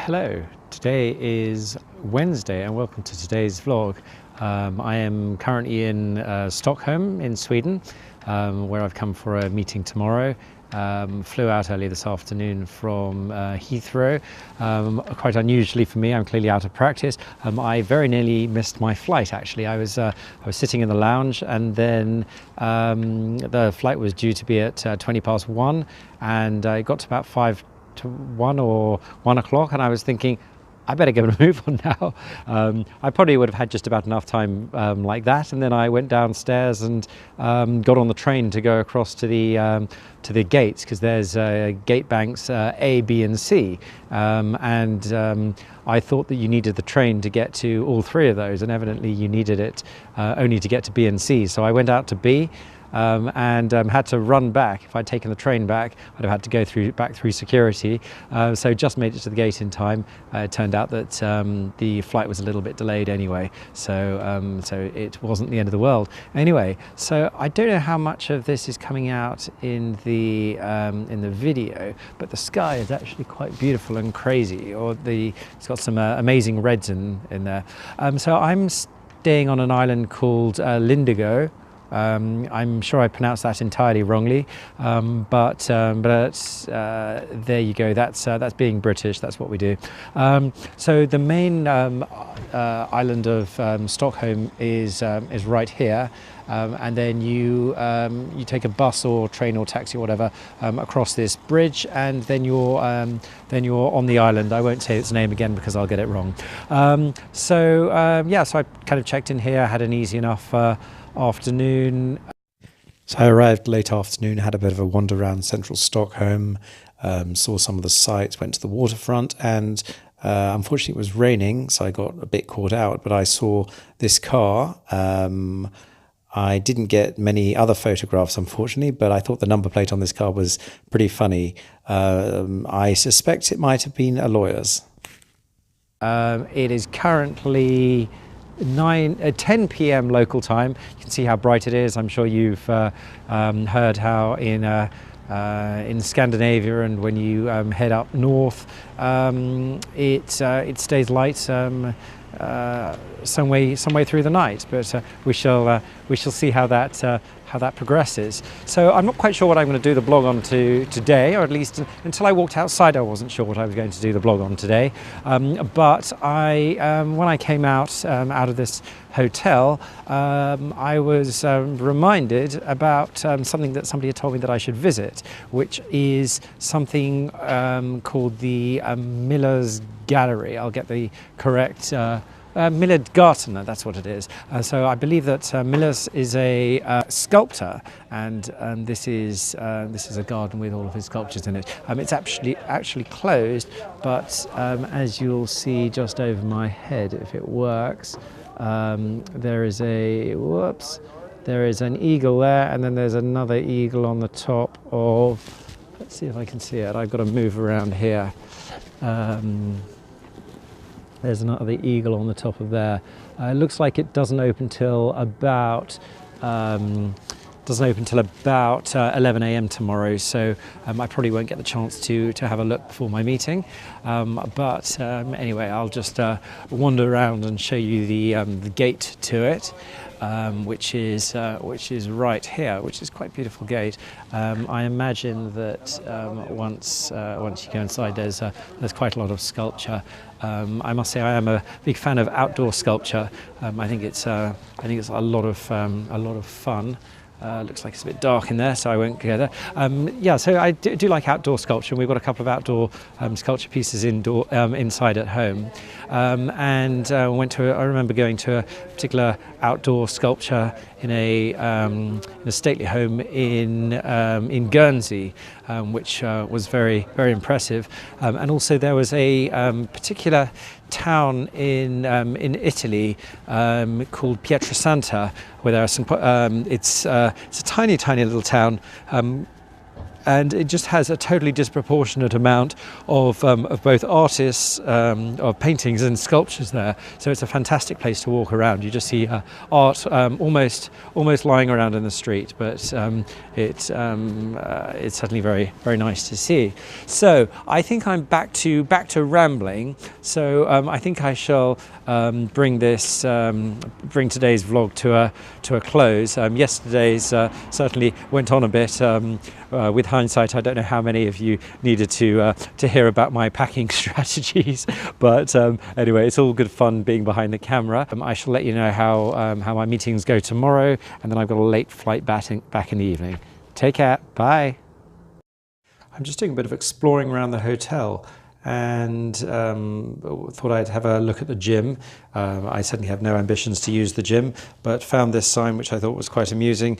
Hello, today is Wednesday and welcome to today's vlog. I am currently in Stockholm in Sweden, where I've come for a meeting tomorrow. Flew out early this afternoon from Heathrow. Quite unusually for me, I'm clearly out of practice. I very nearly missed my flight actually. I was sitting in the lounge and then the flight was due to be at 20 past 1 and it got to about 5 to 1 or 1 o'clock and I was thinking, I better get a move on now. I probably would have had just about enough time like that, and then I went downstairs and got on the train to go across to the gates, because there's gate banks A, B and C, and I thought that you needed the train to get to all three of those, and evidently you needed it only to get to B and C. So I went out to B. And had to run back. If I'd taken the train back, I'd have had to go back through security. So just made it to the gate in time. It turned out that the flight was a little bit delayed anyway, so it wasn't the end of the world. Anyway, so I don't know how much of this is coming out in the video, but the sky is actually quite beautiful and crazy. It's got some amazing reds in there. So I'm staying on an island called Lindigo. I'm sure I pronounced that entirely wrongly, but there you go. That's being British. That's what we do. So the main island of Stockholm is right here, and then you take a bus or train or taxi or whatever across this bridge, and then you're on the island. I won't say its name again because I'll get it wrong. So I kind of checked in here, had an easy enough afternoon. So I arrived late afternoon, had a bit of a wander around central Stockholm, saw some of the sights, went to the waterfront, and unfortunately it was raining, so I got a bit caught out, but I saw this car. I didn't get many other photographs, unfortunately, but I thought the number plate on this car was pretty funny. I suspect it might have been a lawyer's. It is currently 10 p.m. local time. You can see how bright it is. I'm sure you've heard how in Scandinavia and when you head up north, it stays light some way through the night. But we shall see how that progresses. So I'm not quite sure what I'm going to do the blog on today, or at least until I walked outside I wasn't sure what I was going to do the blog on today. But when I came out of this hotel, I was reminded about something that somebody had told me that I should visit, which is something called the Miller's Gallery. I'll get the correct Millard Gartner, that's what it is. So I believe that Miller's is a sculptor, and this is a garden with all of his sculptures in it. It's actually closed, but as you'll see just over my head, if it works, there is an eagle there, and then there's another eagle on the top of. Let's see if I can see it. I've got to move around here. There's another eagle on the top of there. It looks like it doesn't open till about 11 a.m. tomorrow, so I probably won't get the chance to have a look before my meeting. But anyway, I'll just wander around and show you the gate to it, which is right here, which is quite a beautiful gate. I imagine that once you go inside, there's quite a lot of sculpture. I must say I am a big fan of outdoor sculpture. I think it's a lot of fun. Looks like it's a bit dark in there, so I won't go there. So I do like outdoor sculpture, and we've got a couple of outdoor sculpture pieces inside at home. And I remember going to a particular outdoor sculpture in a stately home in Guernsey, which was very, very impressive. And also there was a particular town in Italy called Pietrasanta, where there are some. It's a tiny little town. and it just has a totally disproportionate amount of both artists, of paintings and sculptures there. So it's a fantastic place to walk around. You just see art almost lying around in the street, but it's certainly very, very nice to see. So I think I'm back to rambling. So I think I shall bring today's vlog to a close. Yesterday's certainly went on a bit. With hindsight, I don't know how many of you needed to hear about my packing strategies, but anyway, it's all good fun being behind the camera. I shall let you know how my meetings go tomorrow, and then I've got a late flight back in the evening. Take care. Bye. I'm just doing a bit of exploring around the hotel, and thought I'd have a look at the gym. I certainly have no ambitions to use the gym, but found this sign which I thought was quite amusing.